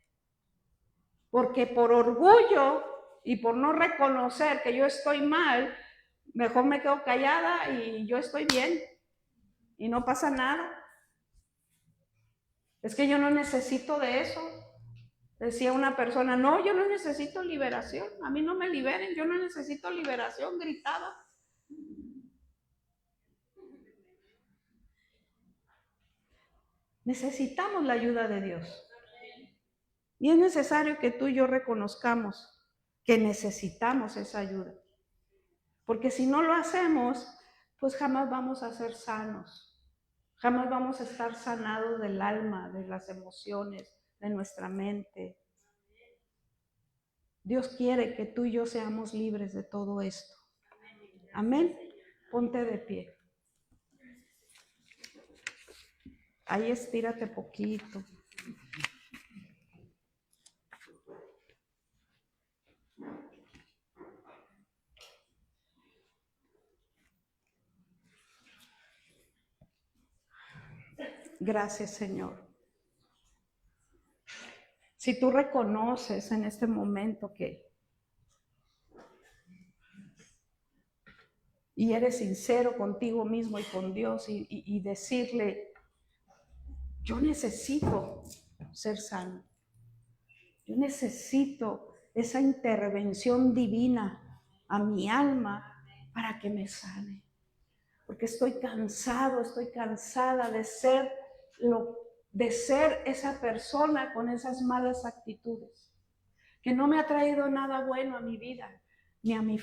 Porque por orgullo y por no reconocer que yo estoy mal, mejor me quedo callada y yo estoy bien y no pasa nada. Es que yo no necesito de eso. Decía una persona, no, yo no necesito liberación, a mí no me liberen, yo no necesito liberación, gritaba. Necesitamos la ayuda de Dios. Y es necesario que tú y yo reconozcamos que necesitamos esa ayuda. Porque si no lo hacemos, pues jamás vamos a ser sanos. Jamás vamos a estar sanados del alma, de las emociones, de nuestra mente. Dios quiere que tú y yo seamos libres de todo esto. Amén. Ponte de pie. Ahí estírate poquito. Gracias, Señor. Si tú reconoces en este momento y eres sincero contigo mismo y con Dios y decirle, yo necesito ser sano. Yo necesito esa intervención divina a mi alma para que me sane. Porque estoy cansada de ser esa persona con esas malas actitudes, que no me ha traído nada bueno a mi vida, ni a mi familia.